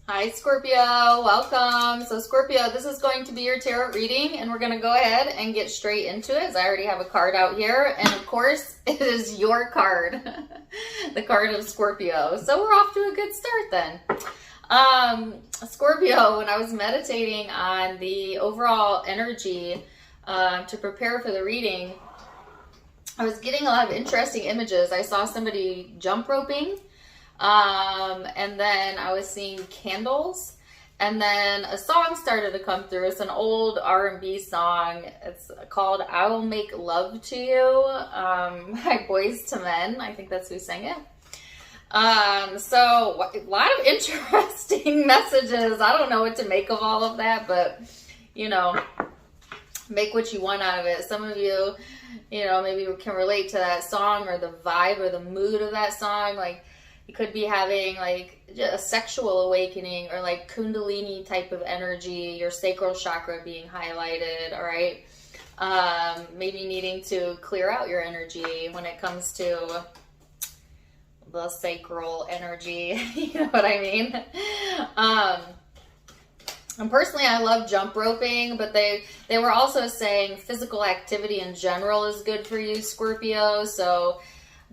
Hi Scorpio, welcome. So Scorpio, this is going to be your tarot reading and we're going to go ahead and get straight into it as I already have a card out here. And of course, it is your card, the card of Scorpio. So we're off to a good start then. Scorpio, when I was meditating on the overall energy to prepare for the reading, I was getting a lot of interesting images. I saw somebody jump roping. And then I was seeing candles, and then a song started to come through. It's an old R&B song. It's called I Will Make Love to You, by Boys to Men. I think that's who sang it. So a lot of interesting messages. I don't know what to make of all of that, but you know, make what you want out of it. Some of you, maybe can relate to that song or the vibe or the mood of that song. Like, you could be having like a sexual awakening or like Kundalini type of energy, your sacral chakra being highlighted, all right? Maybe needing to clear out your energy when it comes to the sacral energy, you know what I mean? And personally, I love jump roping, but they were also saying physical activity in general is good for you, Scorpio, so...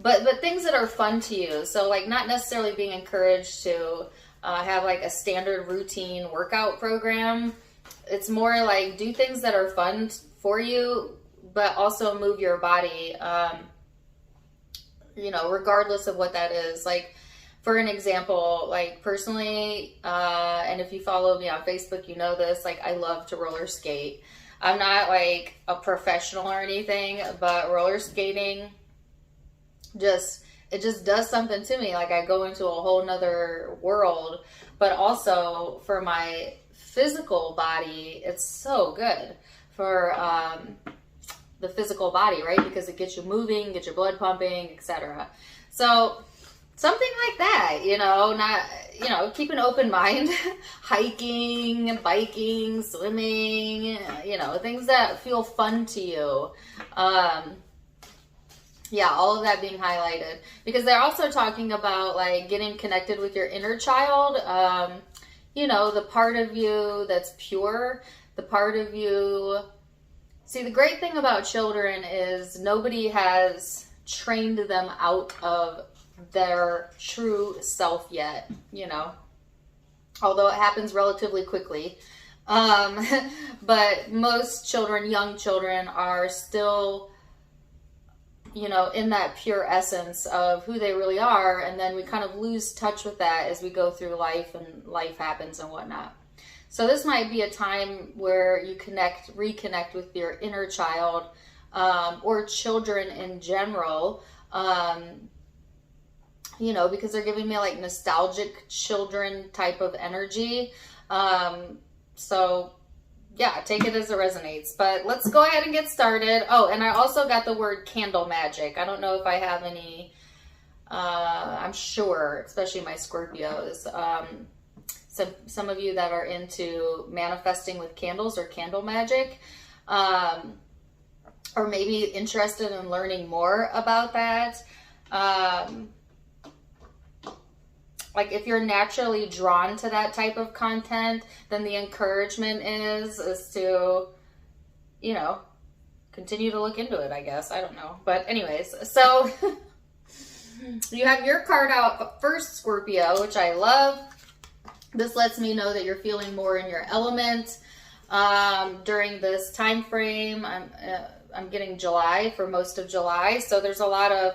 But things that are fun to you. So like not necessarily being encouraged to have like a standard routine workout program. It's more like do things that are fun for you, but also move your body, regardless of what that is. Like for an example, like personally, and if you follow me on Facebook, you know this, like I love to roller skate. I'm not like a professional or anything, but roller skating, it just does something to me. Like I go into a whole nother world, but also for my physical body, it's so good for the physical body, right? Because it gets you moving, gets your blood pumping, etc. So something like that, keep an open mind. Hiking, biking, swimming, things that feel fun to you. Yeah, all of that being highlighted because they're also talking about like getting connected with your inner child. The part of you that's pure, the part of you. See, the great thing about children is nobody has trained them out of their true self yet, although it happens relatively quickly. But most children, young children, are still in that pure essence of who they really are. And then we kind of lose touch with that as we go through life and life happens and whatnot. So this might be a time where you reconnect with your inner child, or children in general, because they're giving me like nostalgic children type of energy. So yeah, take it as it resonates. But let's go ahead and get started. Oh, and I also got the word candle magic. I don't know if I have any, I'm sure, especially my Scorpios, some of you that are into manifesting with candles or candle magic, or maybe interested in learning more about that. Like if you're naturally drawn to that type of content, then the encouragement is to, continue to look into it, I guess. I don't know. But anyways, so you have your card out first, Scorpio, which I love. This lets me know that you're feeling more in your element during this time frame. I'm getting July for most of July. So there's a lot of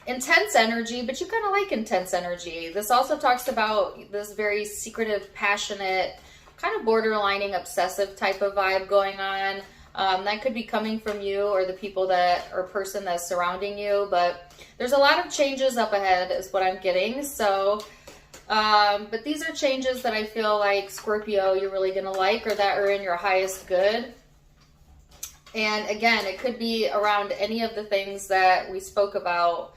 intense energy, but you kind of like intense energy. This also talks about this very secretive, passionate, kind of borderlining obsessive type of vibe going on. That could be coming from you or the people or person that's surrounding you, but there's a lot of changes up ahead is what I'm getting. So, but these are changes that I feel like Scorpio, you're really going to like, or that are in your highest good. And again, it could be around any of the things that we spoke about,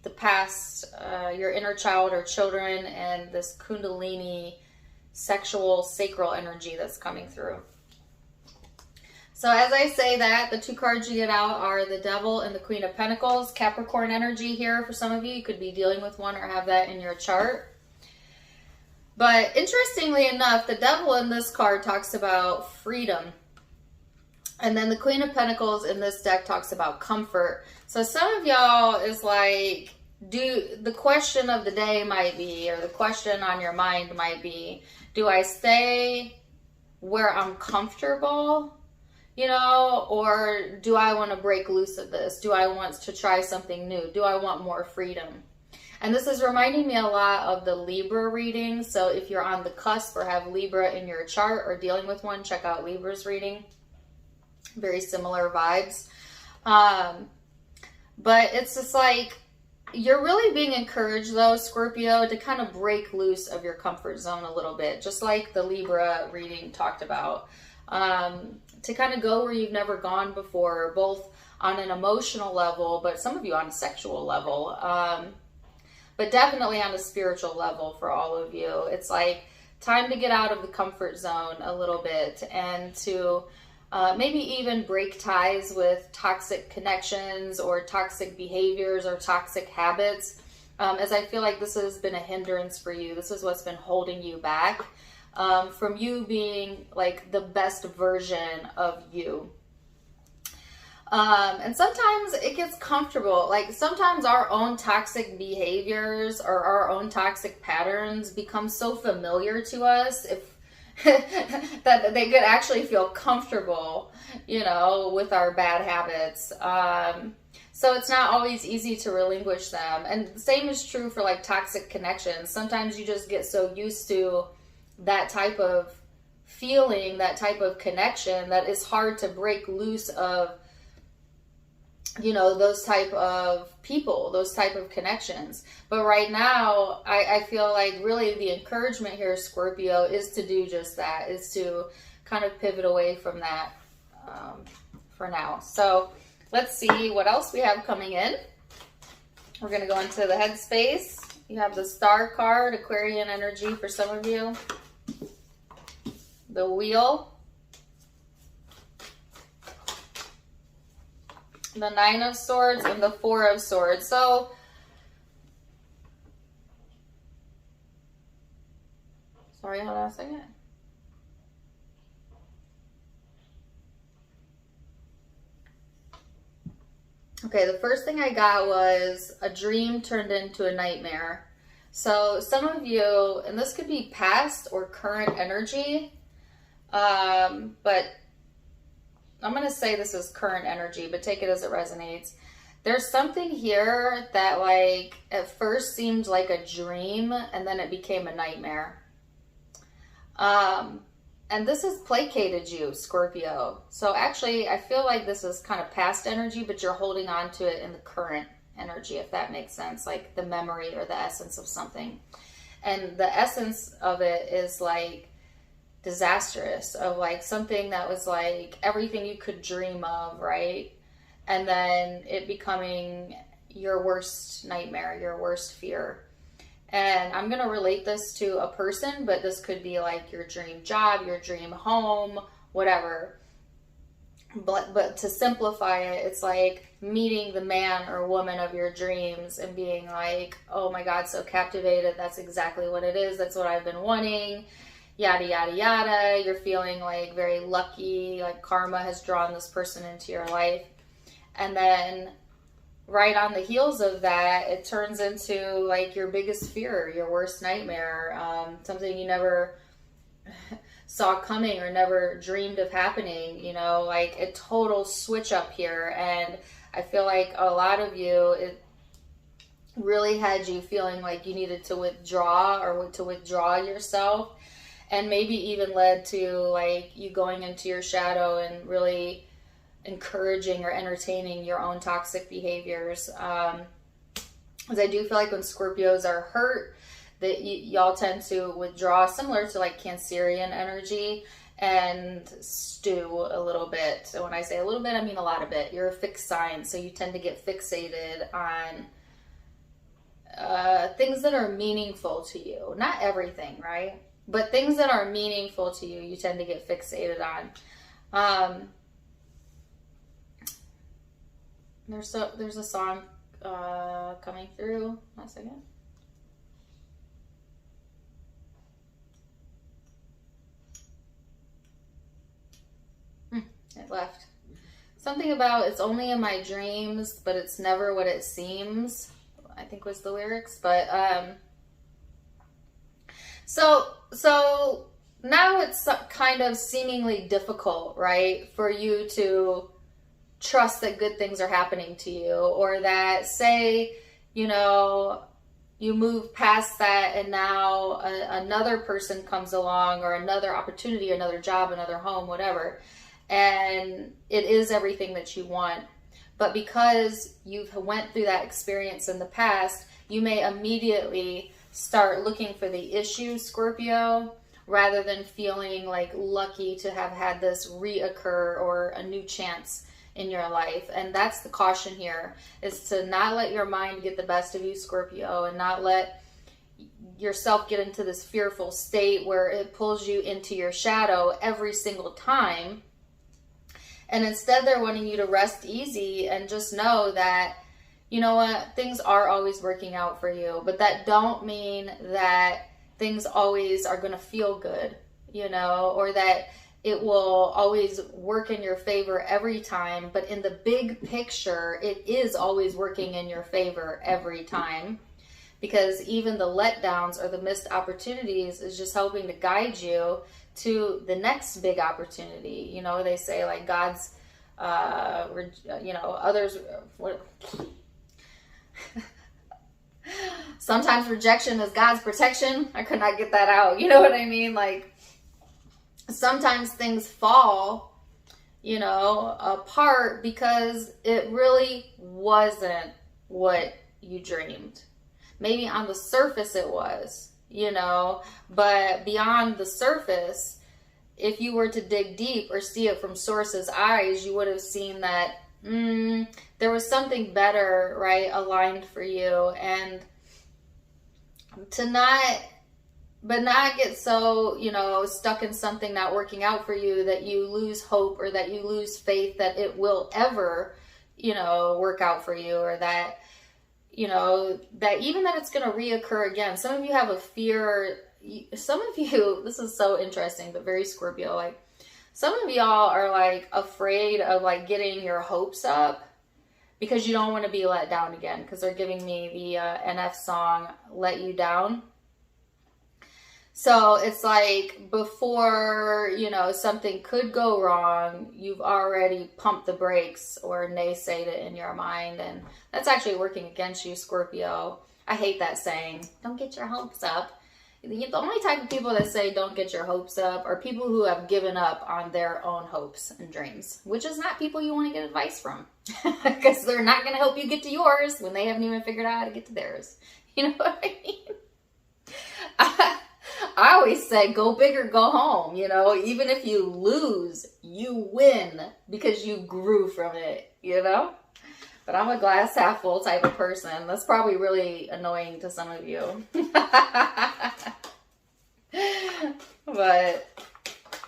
the past, your inner child or children, and this Kundalini sexual sacral energy that's coming through. So as I say that, the two cards you get out are the Devil and the Queen of Pentacles. Capricorn energy here for some of you. You could be dealing with one or have that in your chart. But interestingly enough, the devil in this card talks about freedom. And then the Queen of Pentacles in this deck talks about comfort. So some of y'all is like, the question of the day might be, or the question on your mind might be, do I stay where I'm comfortable, you know, or do I want to break loose of this? Do I want to try something new? Do I want more freedom? And this is reminding me a lot of the Libra reading. So if you're on the cusp or have Libra in your chart or dealing with one, check out Libra's reading. Very similar vibes. But it's just like, you're really being encouraged though, Scorpio, to kind of break loose of your comfort zone a little bit, just like the Libra reading talked about. To kind of go where you've never gone before, both on an emotional level, but some of you on a sexual level. But definitely on a spiritual level for all of you. It's like time to get out of the comfort zone a little bit and to maybe even break ties with toxic connections or toxic behaviors or toxic habits, as I feel like this has been a hindrance for you. This is what's been holding you back from you being like the best version of you. And sometimes it gets comfortable. Like sometimes our own toxic behaviors or our own toxic patterns become so familiar to us that they could actually feel comfortable, you know, with our bad habits. So it's not always easy to relinquish them. And the same is true for like toxic connections. Sometimes you just get so used to that type of feeling, that type of connection, that it's hard to break loose of, you know, those type of people, those type of connections. But right now, I feel like really the encouragement here, Scorpio, is to do just that, is to kind of pivot away from that for now. So let's see what else we have coming in. We're going to go into the Headspace. You have the Star card, Aquarian energy for some of you. The Wheel. The Nine of Swords and the Four of Swords. So sorry, hold on a second. Okay, the first thing I got was a dream turned into a nightmare. So some of you, and this could be past or current energy, but I'm going to say this is current energy, but take it as it resonates. There's something here that like at first seemed like a dream and then it became a nightmare. And this has placated you, Scorpio. So actually, I feel like this is kind of past energy, but you're holding on to it in the current energy, if that makes sense, like the memory or the essence of something. And the essence of it is like disastrous, of like something that was like everything you could dream of, right? And then it becoming your worst nightmare, your worst fear. And I'm going to relate this to a person, but this could be like your dream job, your dream home, whatever. But to simplify it, it's like meeting the man or woman of your dreams and being like, oh my God, so captivated. That's exactly what it is. That's what I've been wanting. Yada, yada, yada. You're feeling like very lucky, like karma has drawn this person into your life. And then right on the heels of that, it turns into like your biggest fear, your worst nightmare, something you never saw coming or never dreamed of happening, you know, like a total switch up here. And I feel like a lot of you, it really had you feeling like you needed to withdraw or to withdraw yourself. And maybe even led to like you going into your shadow and really encouraging or entertaining your own toxic behaviors. Because I do feel like when Scorpios are hurt, that y'all tend to withdraw, similar to like Cancerian energy, and stew a little bit. So when I say a little bit, I mean a lot of it. You're a fixed sign, so you tend to get fixated on things that are meaningful to you. Not everything, right? But things that are meaningful to you, you tend to get fixated on. There's a song coming through. 1 second. left. Something about it's only in my dreams, but it's never what it seems, I think was the lyrics. But so now it's kind of seemingly difficult, right, for you to trust that good things are happening to you, or that, say, you know, you move past that and now another person comes along, or another opportunity, another job, another home, whatever, and it is everything that you want. But because you've went through that experience in the past, you may immediately start looking for the issue, Scorpio, rather than feeling like lucky to have had this reoccur or a new chance in your life. And that's the caution here, is to not let your mind get the best of you, Scorpio, and not let yourself get into this fearful state where it pulls you into your shadow every single time. And instead, they're wanting you to rest easy and just know that, you know what, things are always working out for you. But that don't mean that things always are going to feel good, you know, or that it will always work in your favor every time. But in the big picture, it is always working in your favor every time. Because even the letdowns or the missed opportunities is just helping to guide you to the next big opportunity. You know, they say like God's, you know, others, what, sometimes rejection is God's protection. I could not get that out. You know what I mean? Like, sometimes things fall, you know, apart because it really wasn't what you dreamed. Maybe on the surface it was, you know, but beyond the surface, if you were to dig deep or see it from source's eyes, you would have seen that there was something better, right, aligned for you. And to not get so, you know, stuck in something not working out for you that you lose hope, or that you lose faith that it will ever, you know, work out for you, or that, you know, that even that it's going to reoccur again. Some of you have a fear. Some of you, this is so interesting, but very Scorpio, like some of y'all are like afraid of like getting your hopes up because you don't want to be let down again, because they're giving me the NF song, Let You Down. So it's like before, you know, something could go wrong, you've already pumped the brakes or naysayed it in your mind. And that's actually working against you, Scorpio. I hate that saying, don't get your hopes up. The only type of people that say don't get your hopes up are people who have given up on their own hopes and dreams, which is not people you want to get advice from, because they're not going to help you get to yours when they haven't even figured out how to get to theirs. You know what I mean? I always say, go big or go home. You know, even if you lose, you win because you grew from it, you know? But I'm a glass half full type of person. That's probably really annoying to some of you. But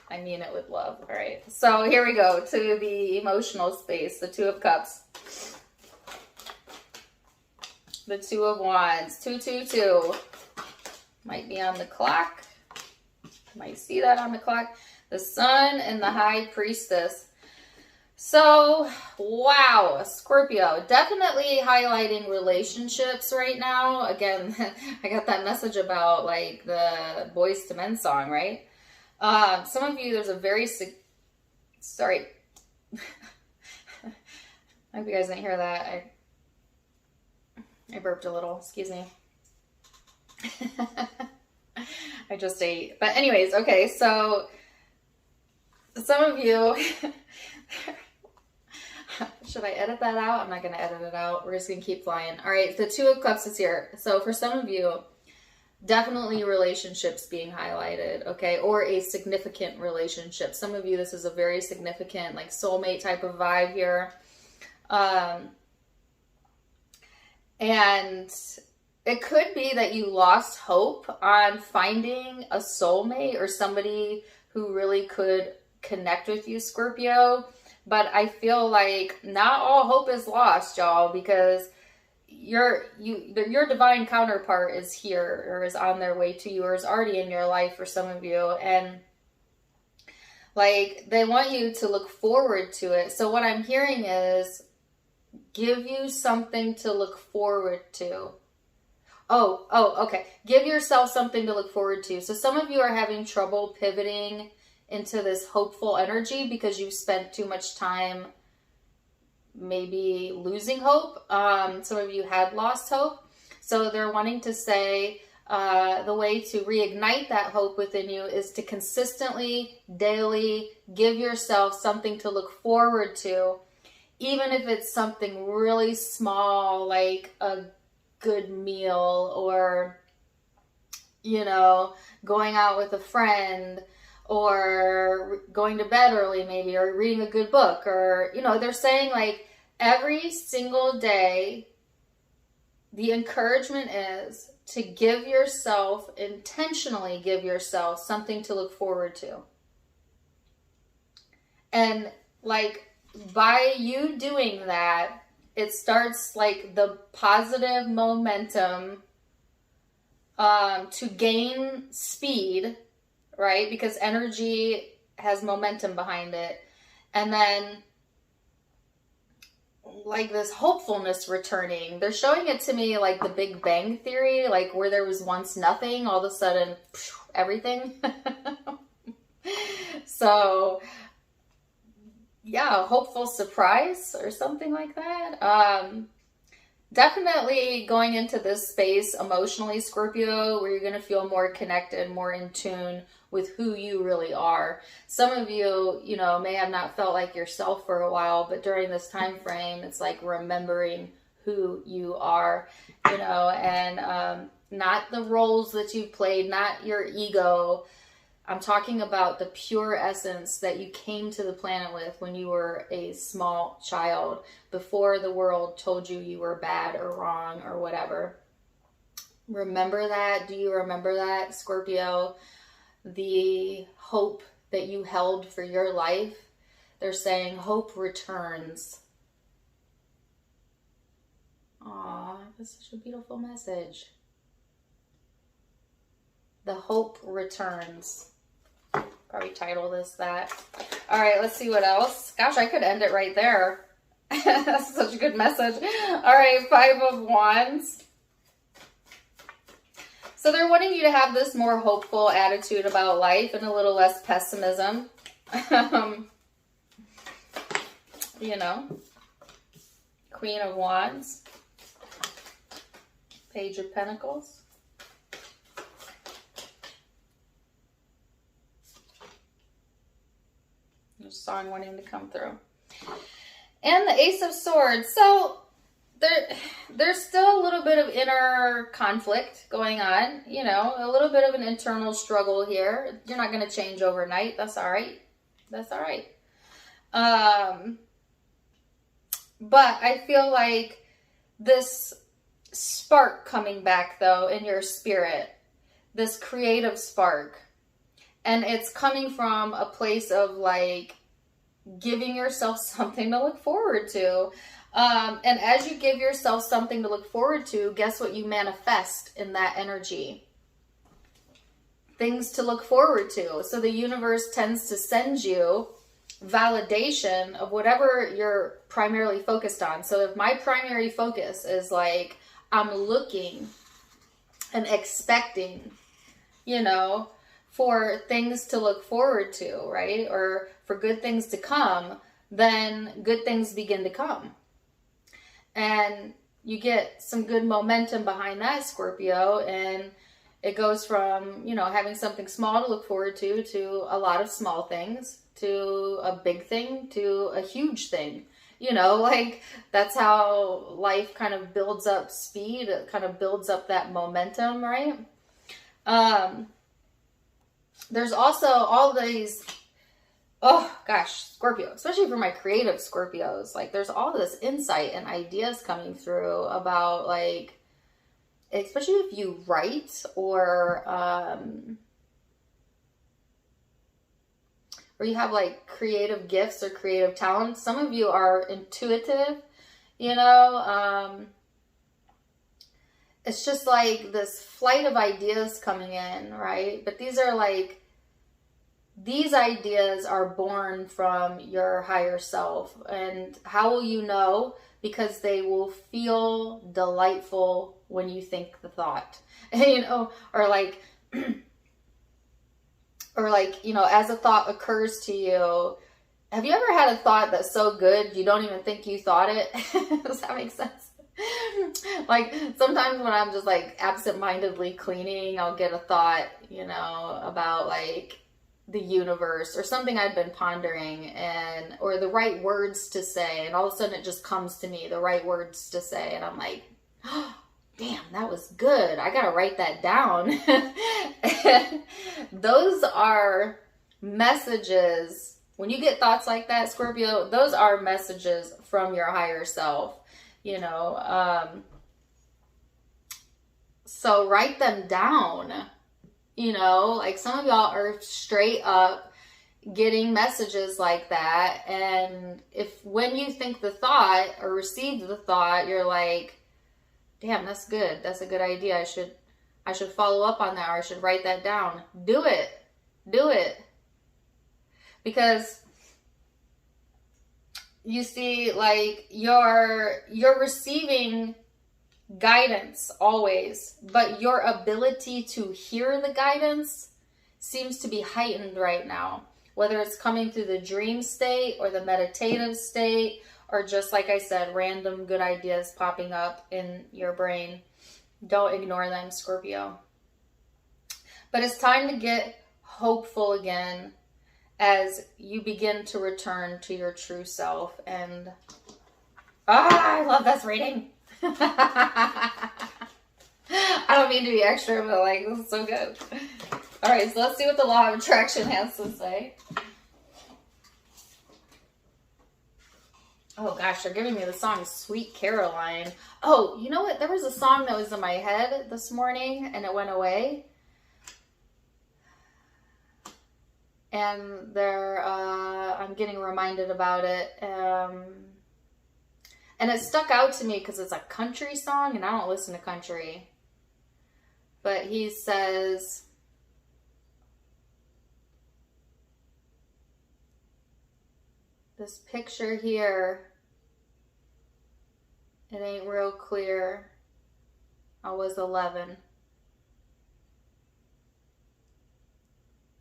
I mean it with love. All right. So here we go to the emotional space, the Two of Cups. The Two of Wands, 222. Might be on the clock. Might see that on the clock. The Sun and the High Priestess. So, wow, Scorpio, definitely highlighting relationships right now. Again, I got that message about like the Boys to Men song, right? Some of you, there's a very, sorry. I hope you guys didn't hear that. I burped a little, excuse me. I just ate. But anyways, okay, so some of you, should I edit that out? I'm not going to edit it out. We're just going to keep flying. All right, the Two of Cups is here. So for some of you, definitely relationships being highlighted, okay? Or a significant relationship. Some of you, this is a very significant, like soulmate type of vibe here. And it could be that you lost hope on finding a soulmate or somebody who really could connect with you, Scorpio. But I feel like not all hope is lost, y'all, because your divine counterpart is here, or is on their way to you, or is already in your life for some of you. And Like, they want you to look forward to it. So what I'm hearing is, give you something to look forward to. Okay. Give yourself something to look forward to. So some of you are having trouble pivoting into this hopeful energy because you've spent too much time maybe losing hope. Some of you had lost hope. So they're wanting to say the way to reignite that hope within you is to consistently, daily give yourself something to look forward to, even if it's something really small, like a good meal, or, you know, going out with a friend, or going to bed early maybe, or reading a good book, or, you know, they're saying like every single day, the encouragement is to give yourself, intentionally give yourself something to look forward to. And like, by you doing that, it starts like the positive momentum to gain speed, right? Because energy has momentum behind it. And then like this hopefulness returning. They're showing it to me like the Big Bang Theory, like where there was once nothing, all of a sudden, everything. So yeah, hopeful surprise or something like that. Definitely going into this space emotionally, Scorpio, where you're going to feel more connected, more in tune with who you really are. Some of you, you know, may have not felt like yourself for a while, but during this time frame, it's like remembering who you are, you know, and not the roles that you played, not your ego. I'm talking about the pure essence that you came to the planet with when you were a small child, before the world told you you were bad or wrong or whatever. Remember that? Do you remember that, Scorpio? The hope that you held for your life. They're saying hope returns. Aw, that's such a beautiful message. The hope returns. Probably title this that. All right, let's see what else. Gosh, I could end it right there. That's such a good message. All right, 5 of Wands. So they're wanting you to have this more hopeful attitude about life and a little less pessimism. You know, Queen of Wands, Page of Pentacles. Song wanting to come through, and the Ace of Swords. So there's still a little bit of inner conflict going on, you know, a little bit of an internal struggle here. You're not going to change overnight. That's all right. That's all right. But I feel like this spark coming back though in your spirit, this creative spark. And it's coming from a place of like giving yourself something to look forward to. And as you give yourself something to look forward to, guess what you manifest in that energy? Things to look forward to. So the universe tends to send you validation of whatever you're primarily focused on. So if my primary focus is like, I'm looking and expecting, you know, for things to look forward to, right? Or for good things to come, then good things begin to come. And you get some good momentum behind that, Scorpio, and it goes from, you know, having something small to look forward to a lot of small things, to a big thing, to a huge thing. You know, like that's how life kind of builds up speed, it kind of builds up that momentum, right? There's also all these, oh gosh, Scorpio, especially for my creative Scorpios, like there's all this insight and ideas coming through about like, especially if you write or you have creative gifts or creative talents. Some of you are intuitive, you know, it's just like this flight of ideas coming in, right? But these are like these ideas are born from your higher self. And how will you know? Because they will feel delightful when you think the thought, you know, or like, you know, as a thought occurs to you. Have you ever had a thought that's so good you don't even think you thought it? Does that make sense? Like sometimes when I'm just like absent-mindedly cleaning, I'll get a thought, you know, about like the universe or something I'd been pondering, and or the right words to say, and all of a sudden it just comes to me, the right words to say, and I'm like, oh, damn, that was good. I gotta write that down. And those are messages. When you get thoughts like that, Scorpio, those are messages from your higher self, you know. So write them down, you know, like some of y'all are straight up getting messages like that. And if when you think the thought or receive the thought, you're like, damn, that's good. That's a good idea. I should follow up on that, or I should write that down. Do it. Do it. Because you see, like, you're receiving guidance always, but your ability to hear the guidance seems to be heightened right now. Whether it's coming through the dream state or the meditative state, or just, like I said, random good ideas popping up in your brain. Don't ignore them, Scorpio. But it's time to get hopeful again, as you begin to return to your true self. And I love this reading. I don't mean to be extra, but like, this is so good. All right, so let's see what the law of attraction has to say. Oh gosh, they're giving me the song Sweet Caroline. Oh, you know what? There was a song that was in my head this morning and it went away. And I'm getting reminded about it. And it stuck out to me because it's a country song and I don't listen to country. But he says, this picture here, it ain't real clear. I was 11.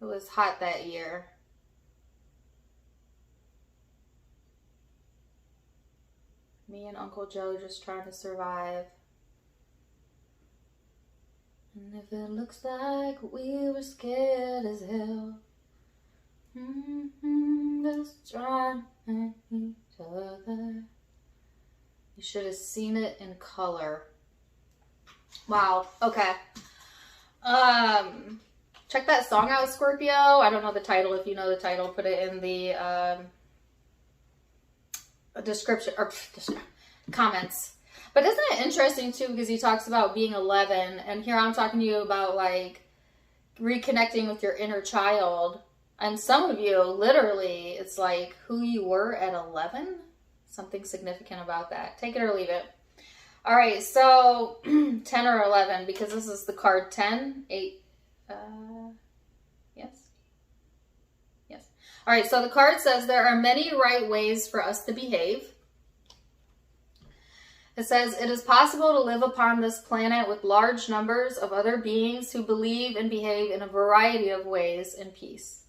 It was hot that year. Me and Uncle Joe just trying to survive. And if it looks like we were scared as hell, just trying each other. You should have seen it in color. Wow. Okay. Check that song out, Scorpio. I don't know the title. If you know the title, put it in the description or comments. But isn't it interesting too, because he talks about being 11, and here I'm talking to you about like reconnecting with your inner child. And some of you, literally, it's like who you were at 11. Something significant about that. Take it or leave it. All right, so 10 or 11, because this is the card 10, 8. Yes. All right, so the card says there are many right ways for us to behave. It says, it is possible to live upon this planet with large numbers of other beings who believe and behave in a variety of ways in peace.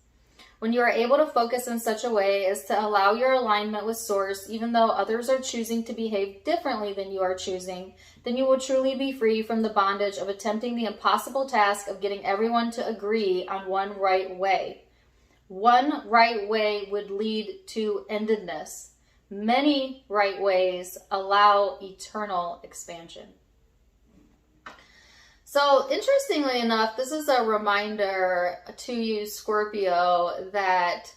When you are able to focus in such a way as to allow your alignment with Source, even though others are choosing to behave differently than you are choosing, then you will truly be free from the bondage of attempting the impossible task of getting everyone to agree on one right way. One right way would lead to endedness. Many right ways allow eternal expansion. So, interestingly enough, this is a reminder to you, Scorpio, that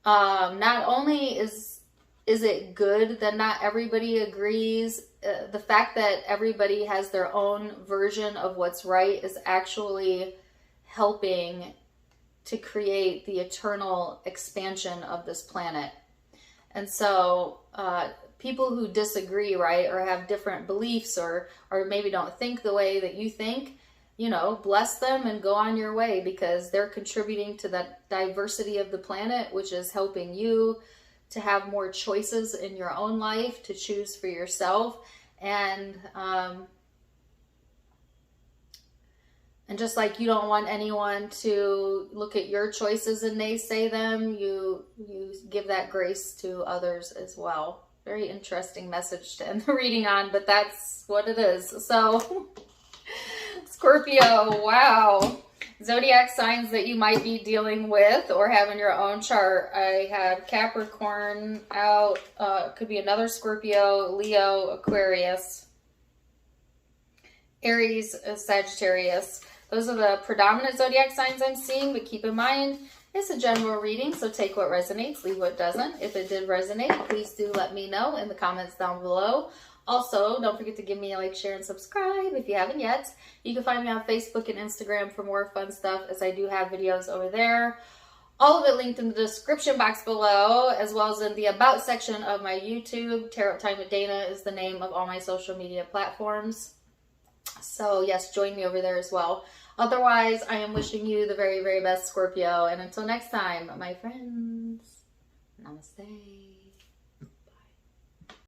not only is it good that not everybody agrees, the fact that everybody has their own version of what's right is actually helping to create the eternal expansion of this planet. And so people who disagree, right, or have different beliefs or maybe don't think the way that you think, you know, bless them and go on your way, because they're contributing to that diversity of the planet, which is helping you to have more choices in your own life, to choose for yourself. And just like you don't want anyone to look at your choices and naysay them, you give that grace to others as well. Very interesting message to end the reading on, but that's what it is. So, Scorpio, wow. Zodiac signs that you might be dealing with or have in your own chart. I have Capricorn out. Could be another Scorpio, Leo, Aquarius, Aries, Sagittarius. Those are the predominant zodiac signs I'm seeing, but keep in mind, it's a general reading, so take what resonates, leave what doesn't. If it did resonate, please do let me know in the comments down below. Also, don't forget to give me a like, share, and subscribe if you haven't yet. You can find me on Facebook and Instagram for more fun stuff, as I do have videos over there. All of it linked in the description box below, as well as in the About section of my YouTube. Tarot Time with Dana is the name of all my social media platforms. So yes, join me over there as well. Otherwise, I am wishing you the very, very best, Scorpio. And until next time, my friends, namaste.